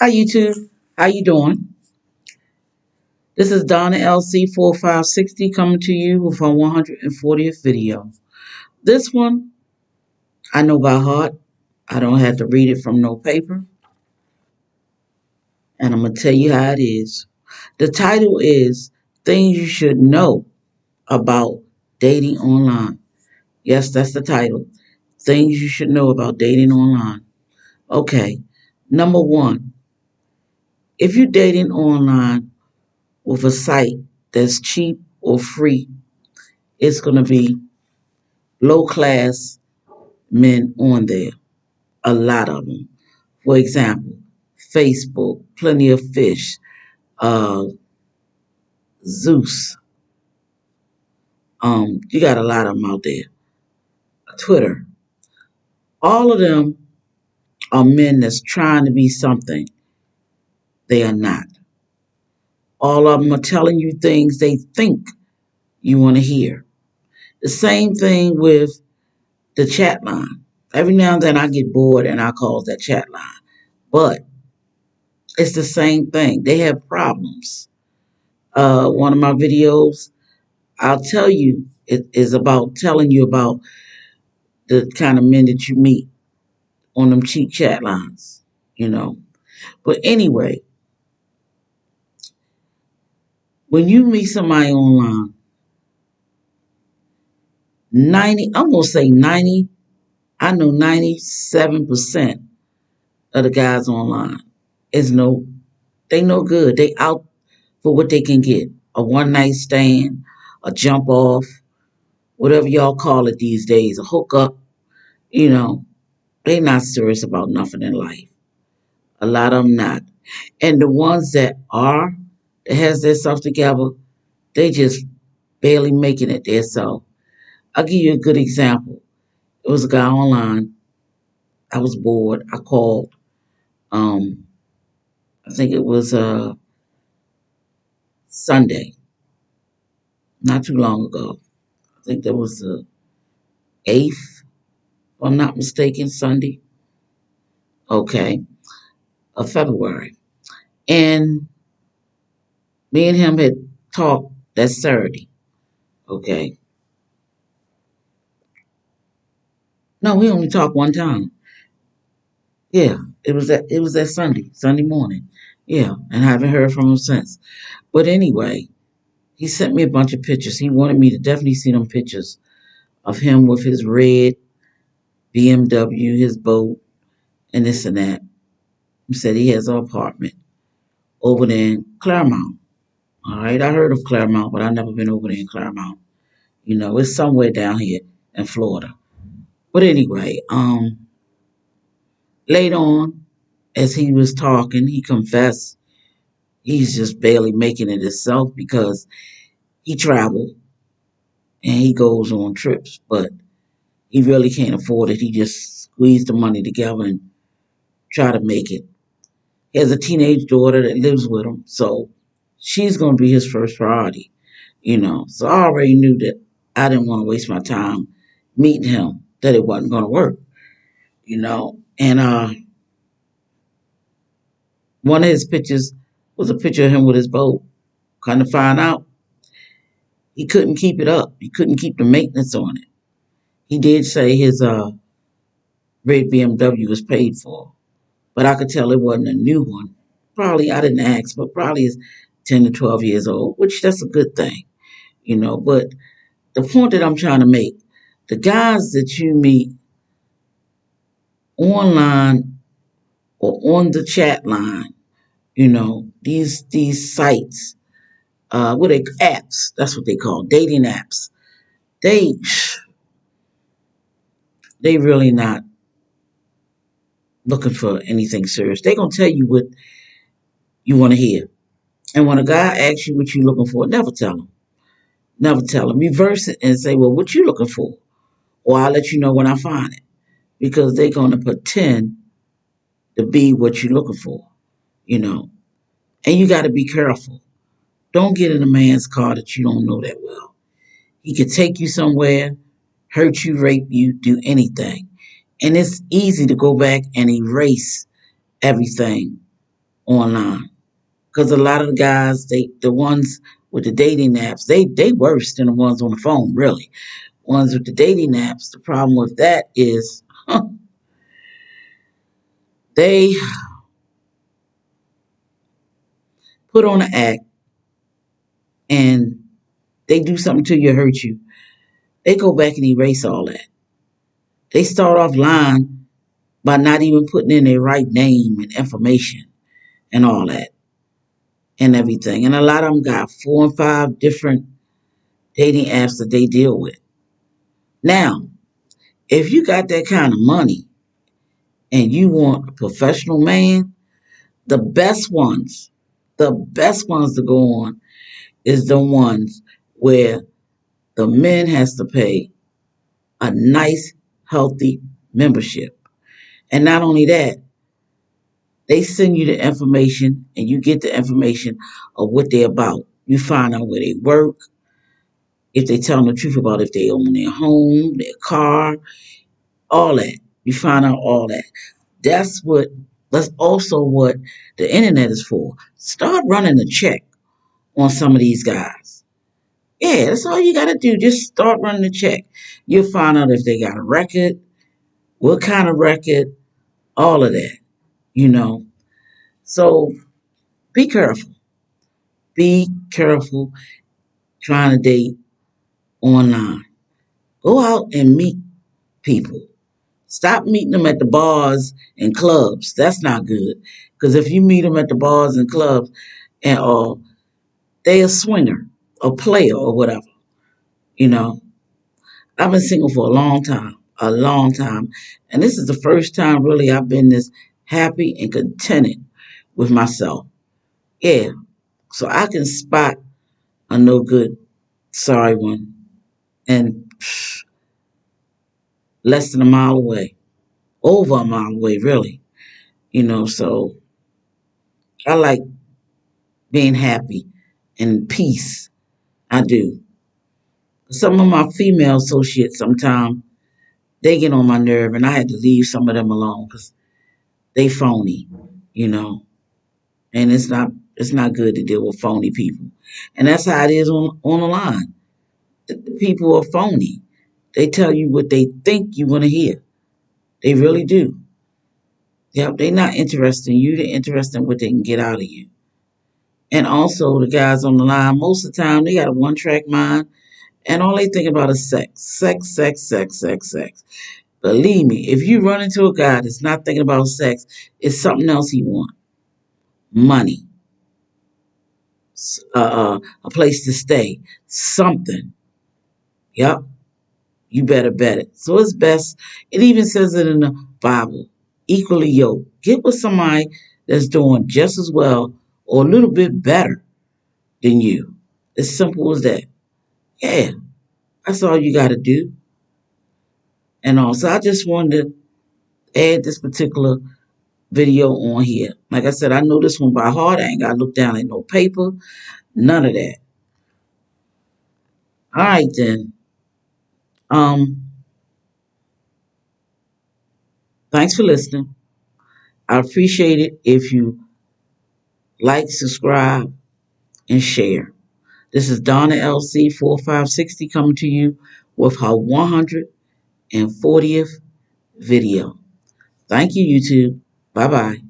Hi YouTube. How you doing? This is Donna LC4560 coming to you with our 140th video. This one I know by heart. I don't have to read it from no paper. And I'm going to tell you how it is. The title is Things You Should Know About Dating Online. Yes, that's the title. Things You Should Know About Dating Online. Okay. Number one, if you're dating online with a site that's cheap or free, it's going to be low class men on there. A lot of them. For example, Facebook, Plenty of Fish, uh, Zeus. You got a lot of them out there. Twitter. All of them are men that's trying to be something they are not. All of them are telling you things they think you want to hear. The same thing with the chat line. Every now and then I get bored and I call that chat line. But it's the same thing. They have problems. One of my videos, I'll tell you, it is about telling you about the kind of men that you meet on them cheap chat lines, you know. But anyway, when you meet somebody online, 90, I'm gonna say 90, I know 97% of the guys online is they no good. They out for what they can get. A one night stand, a jump off, whatever y'all call it these days, a hookup, you know. They not serious about nothing in life. A lot of them not. And the ones that has their stuff together, they just barely making it there. So I'll give you a good example. It was a guy online. I was bored. I called. Um, I think it was Sunday, not too long ago. I think that was the 8th, if I'm not mistaken, Sunday. Okay, of February. And me and him had talked that Saturday. Okay. No, we only talked one time. Yeah, it was that Sunday morning. Yeah, and I haven't heard from him since. But anyway, he sent me a bunch of pictures. He wanted me to definitely see them pictures of him with his red BMW, his boat, and this and that. He said he has an apartment over there in Claremont. All right, I heard of Claremont, but I've never been over there in Claremont. You know, it's somewhere down here in Florida. But anyway, later on, as he was talking, he confessed he's just barely making it himself because he traveled and he goes on trips, but he really can't afford it. He just squeezed the money together and try to make it. He has a teenage daughter that lives with him, so she's going to be his first priority, you know. So I already knew that I didn't want to waste my time meeting him, that it wasn't going to work, you know. And one of his pictures was a picture of him with his boat. Kind of find out he couldn't keep it up. He couldn't keep the maintenance on it. He did say his red BMW was paid for, but I could tell it wasn't a new one. Probably I didn't ask, but probably is 10 to 12 years old, which that's a good thing, you know. But the point that I'm trying to make, the guys that you meet online or on the chat line, you know, these sites, what they apps, that's what they call dating apps. They they really not looking for anything serious. They gonna tell you what you want to hear. And when a guy asks you what you looking for, never tell him. Never tell him. Reverse it and say, well, what you looking for? Or I'll let you know when I find it. Because they're going to pretend to be what you're looking for, you know. And you got to be careful. Don't get in a man's car that you don't know that well. He could take you somewhere, hurt you, rape you, do anything. And it's easy to go back and erase everything online. Because a lot of the guys, the ones with the dating apps, they worse than the ones on the phone, really. Ones with the dating apps, the problem with that is they put on an act and they do something to you, hurt you. They go back and erase all that. They start off lying by not even putting in their right name and information and all that and everything. And a lot of them got 4 and 5 different dating apps that they deal with. Now, if you got that kind of money and you want a professional man, the best ones to go on is the ones where the men has to pay a nice, healthy membership. And not only that, they send you the information and you get the information of what they're about. You find out where they work, if they tell them the truth about if they own their home, their car, all that. You find out all that. That's what that's also what the internet is for. Start running a check on some of these guys. Yeah, that's all you gotta do. Just start running a check. You'll find out if they got a record, what kind of record, all of that, you know. So be careful. Be careful trying to date online. Go out and meet people. Stop meeting them at the bars and clubs. That's not good. Because if you meet them at the bars and clubs and they a swinger, a player or whatever, you know. I've been single for a long time. And this is the first time really I've been this happy and contented with myself. Yeah. So I can spot a no good, sorry one and less than a mile away, over a mile away, really. So I like being happy and peace. I do. Some of my female associates sometimes they get on my nerve and I had to leave some of them alone because they phony, you know. And it's not good to deal with phony people. And that's how it is on the line. The people are phony. They tell you what they think you want to hear. They really do. Yep, they're not interested in you. They're interested in what they can get out of you. And also the guys on the line, most of the time they got a one-track mind and all they think about is sex. Sex, sex, sex, sex, sex. Believe me, if you run into a guy that's not thinking about sex, it's something else he wants. Money, a place to stay, something. Yep, you better bet it. So it's best. It even says it in the Bible. Equally yoked. Get with somebody that's doing just as well or a little bit better than you. As simple as that. Yeah, that's all you got to do. And also, I just wanted to add this particular video on here. Like I said, I know this one by heart. I ain't got to look down at no paper. None of that. All right, then. Um, Thanks for listening. I appreciate it if you like, subscribe, and share. This is Donna LC 4560 coming to you with her 140th video. Thank you, YouTube. Bye bye.